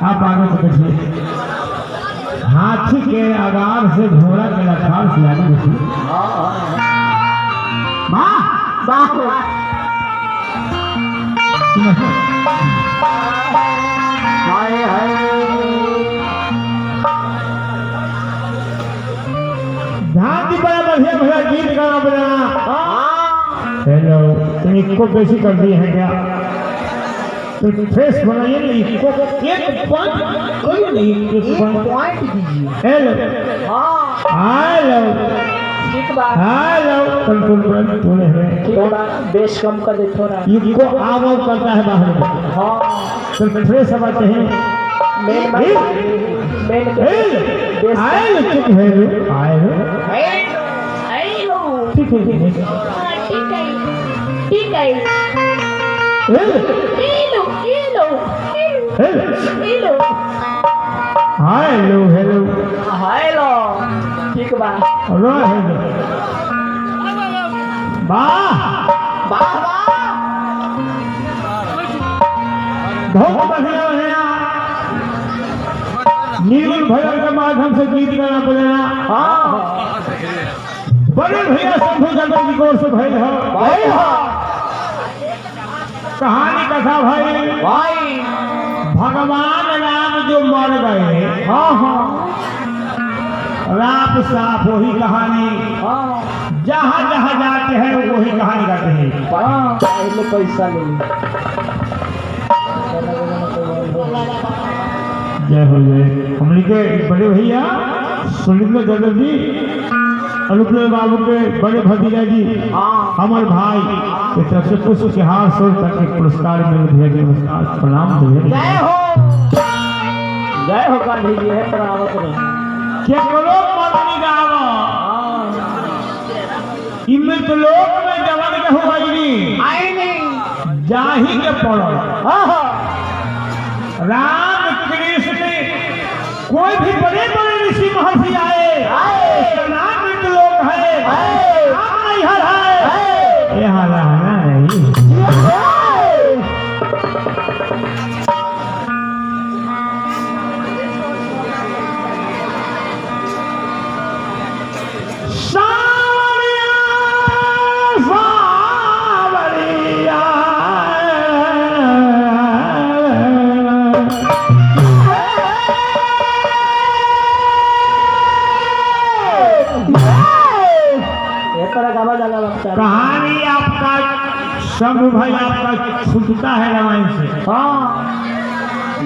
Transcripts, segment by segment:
आप आगे पकड़िए। हाथी के आगार से घोड़ा के लखार से आगे बढ़िए। ध्यान दी बड़ा बढ़िया बढ़िया गीत गाना बजाना। हेलो तुम इसको बेसी कर दिए हैं क्या? तो फ्रेश बनाइए ना इसको। एक पॉइंट कोई नहीं, एक पॉइंट दीजिए। हेलो हेलो हेलो कंट्रोल पर थोड़े हैं, थोड़ा बेस कम कर दे थोड़ा। इसको आव करता है बाहर में। हाँ तो फ्रेश बात है। मेन मेन बेस आए चुप है लो आए लो ठीक है ठीक है हेलो हेलो हेलो ठीक बा वाह बहुत बढ़िया है। नील भजन के माध्यम से गीत गाना बजाना। बड़े भैया शंभू शंकर की ओर से भाई कहानी कथा भाई भगवान राम जो मर गए। राम साफ वही कहानी, जहाँ जहाँ जाते हैं वही कहानी गाते हैं। पहले पैसा ले जय हो जय। हमने के बड़े भैया सुनील यादव जी अनुप्रिय बाबू के बड़े भतीजा जी हमारे भाई की तरफ से पुष्प के हार सौ तक एक पुरस्कार मिल भैया के नमस्कार प्रणाम भैया। जय हो गांधी जी है प्रणाम करो। क्या करो मरनी गावा इनमें तो लोग में जवान के हो गई आई नहीं जाही के पड़ो। राम कृष्ण कोई भी बड़े बड़े ऋषि महर्षि आए नाम लोग है यहाँ रहना नहीं। कहानी आपका शंभू भाई आपका छूटता है रामायण से।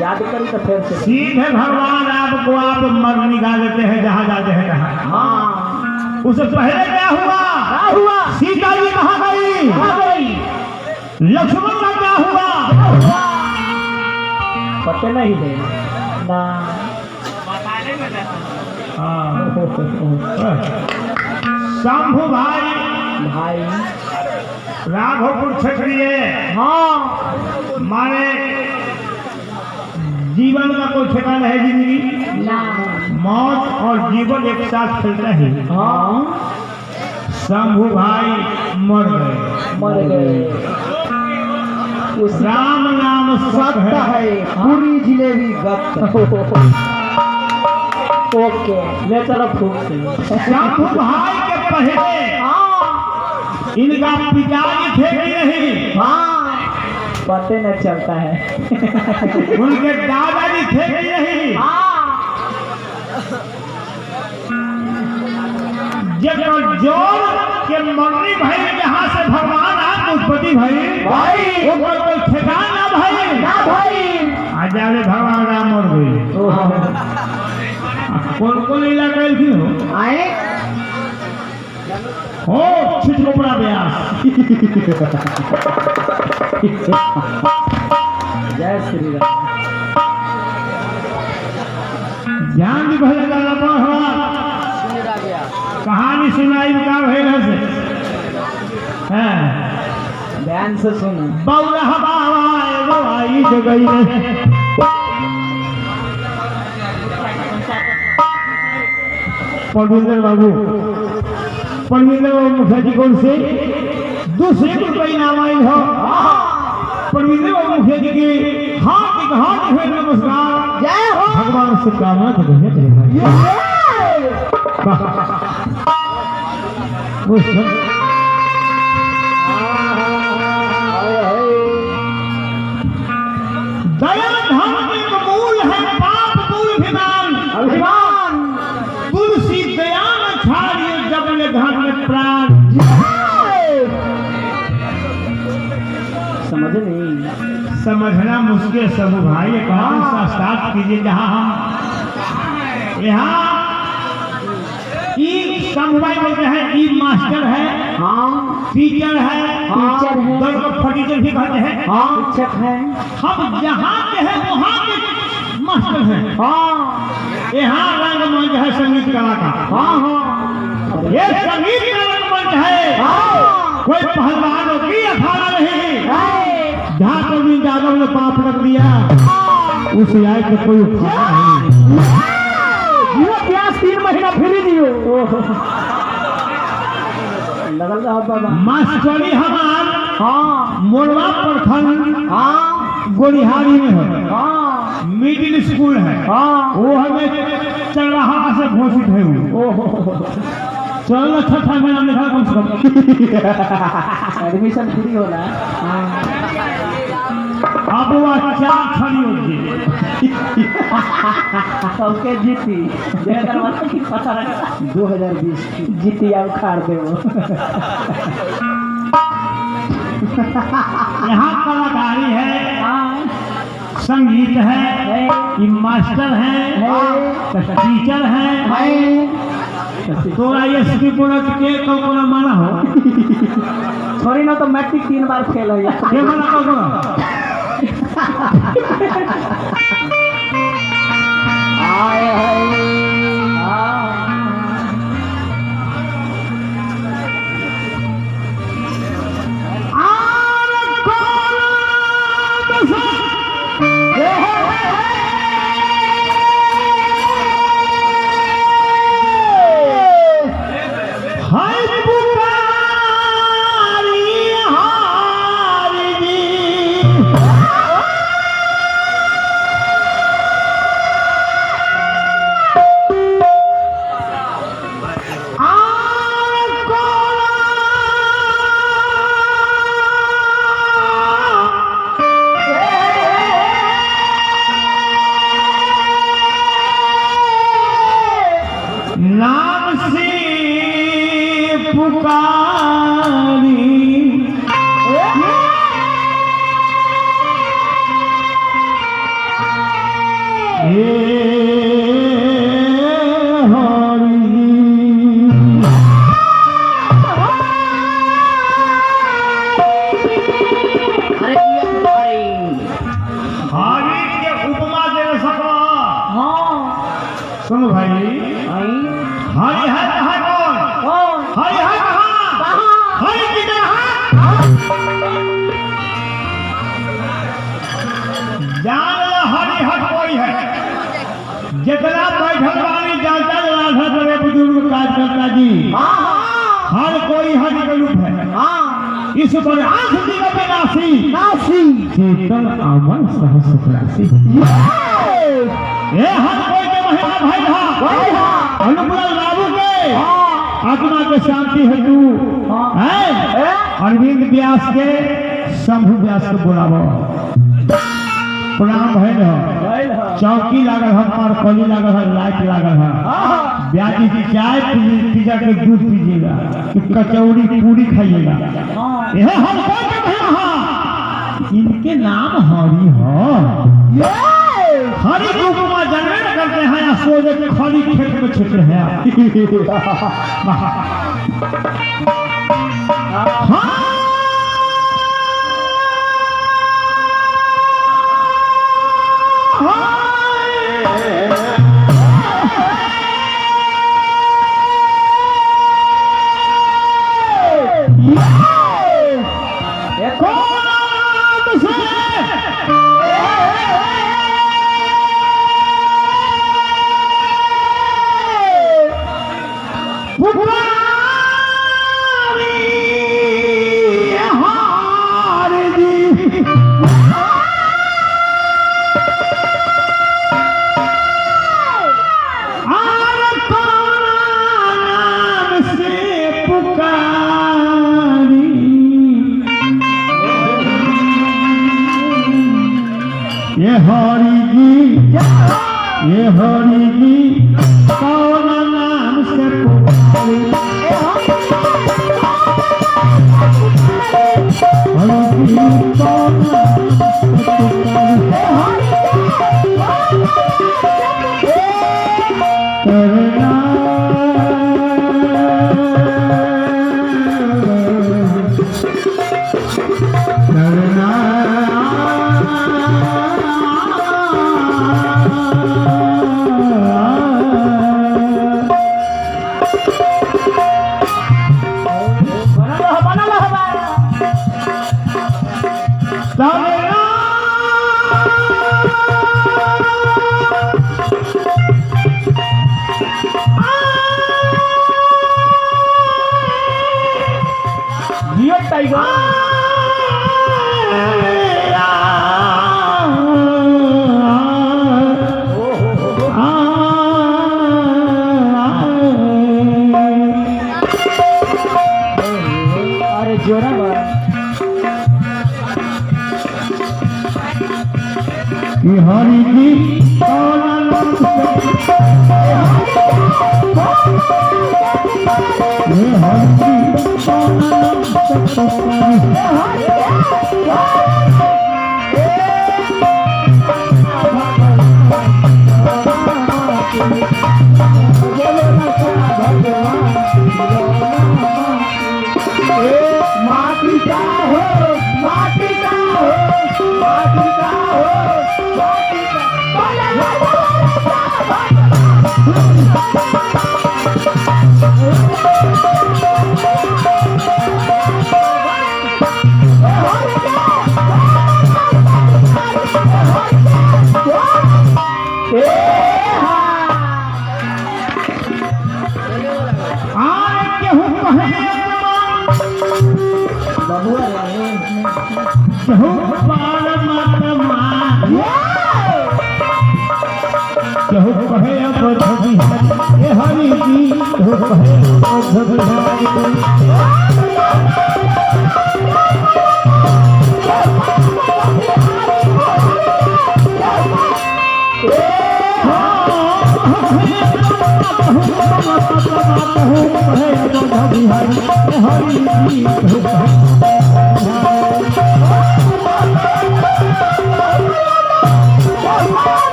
याद करी तो फिर से सीधे भगवान आपको आप मर निकाल देते हैं जहाँ जाते हैं कहाँ। उससे पहले क्या हुआ? सीता जी कहाँ गई? लक्ष्मण का क्या हुआ? पता नहीं है ना। शंभू भाई राघोपुर क्षत्रिय मारे जीवन का कोई ठिकाना है? जिंदगी मौत और जीवन एक साथ चलता है। शंभू भाई मर गए। राम नाम सत्य है पूरी जिलेबी ओके ले चलो फूक से। शंभू भाई के पहले इनका पिताजी थे कि नहीं? पते न चलता है। उनके दादाजी थे कि नहीं? जोर के मंगनी भाई जहाँ से भगवान आप उत्पत्ति भाई भाई वो कोई ठिकाना भाई ना भाई आजारे भगवान राम मर गए कौन कौन इलाका थी हो आए हो छिटकोपड़ा ब्यास जय श्री राम ध्यान भी भले लगा हुआ कहानी सुनाई का भेल से हैं ध्यान से सुनो बौरा बाबा एगो आई जगई रे परविंदर बाबू मुखिया जी कौन से दूसरे रुपये नाम आई हो परविंदर बाबू मुखिया जी की हाथ नमस्कार जय हो भगवान से कामना तो बढ़िया दया धर्म के मूल है पाप मूल अभिमान अभिमान तुलसी दया में छाड़िए जब ले घर में प्राण समझ नहीं समझना मुश्किल सब भाई कौन सा स्टार्ट कीजिए जहाँ हम यहाँ ई समवाय बोलते हैं ई मास्टर है हाँ टीचर है टीचर है दोनों को फटीचर भी कहते हैं हाँ शिक्षक है हम जहाँ के हैं वहाँ के मास्टर हैं हाँ यहाँ रंगमंच है संगीत कला का हाँ हाँ ये संगीत का रंगमंच है हाँ कोई पहलवानों की अखाड़ा नहीं है जहाँ कभी यादव ने पाप रख दिया उस आय को कोई उखाड़ा नहीं प्यास 3 महीना फिर दियो लगल रहा बाबा मास्टरी हमार हाँ मोरवा प्रखंड हाँ गोरिहारी में है हाँ मिडिल स्कूल है हाँ वो हमें चरवाहा से घोषित है वो चलो छठा महीना लिखा कम से कम एडमिशन फ्री होला हाँ अब वो 4 खड़ी होगी सबके जीती की पता रखा 2020 जीती अब खार दे वो यहाँ कलाकारी है हाँ संगीत है ये मास्टर है टीचर है तोरा ये स्कूल के कोना माना हो छोड़ी ना तो मैट्रिक 3 बार फेल हो गया ये माना कोना आए हाय नाम से पुकारी हरि के उपमा दे सको सुन भाई हरि है कहाँ कौन हरि है कहाँ हरि की जान लो हरि हर कोई है जितना बैठक वाली जानता राधा करे बुजुर्ग कार्यकर्ता जी हर कोई हरि का रूप है इस पर आंख दिला विनाशी चेतन अमन सहस्रासी ये हर कोई के महिमा भाई था अनुपुर बाबू के आत्मा के शांति हेतु है अरविंद व्यास के शंभु व्यास को बुलावो प्रणाम है भइल ह चौकी लागल है, पारकली लागल है, लाइट लागल है। ब्याजी की चाय पिज्जा के दूध पीजिएगा कि कचौड़ी पूरी खाइएगा। यह हम इनके नाम हरि है। हरि के उपमा जानवे न करते हैं या सोचे के खाली खेत में छिपे हैं। ये हरि जी कौन नाम से पुकारे, हरि जी कौन नाम से हरि जी कौन नाम से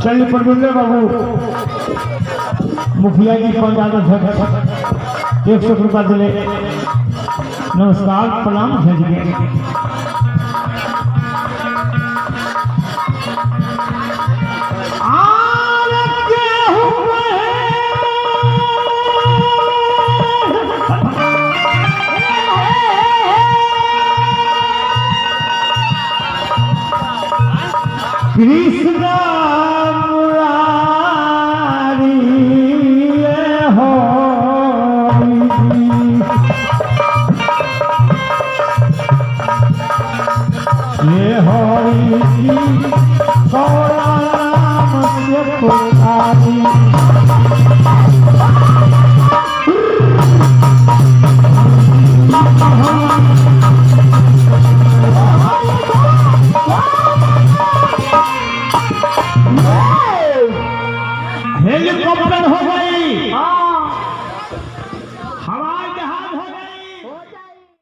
चलिए परमिंदर बाबू मुखिया जी को ज्यादा 100 रुपया दिले। नमस्कार प्रणाम भेज कृष्ण मुरारी ये हरि गौरा नाम से पुकारी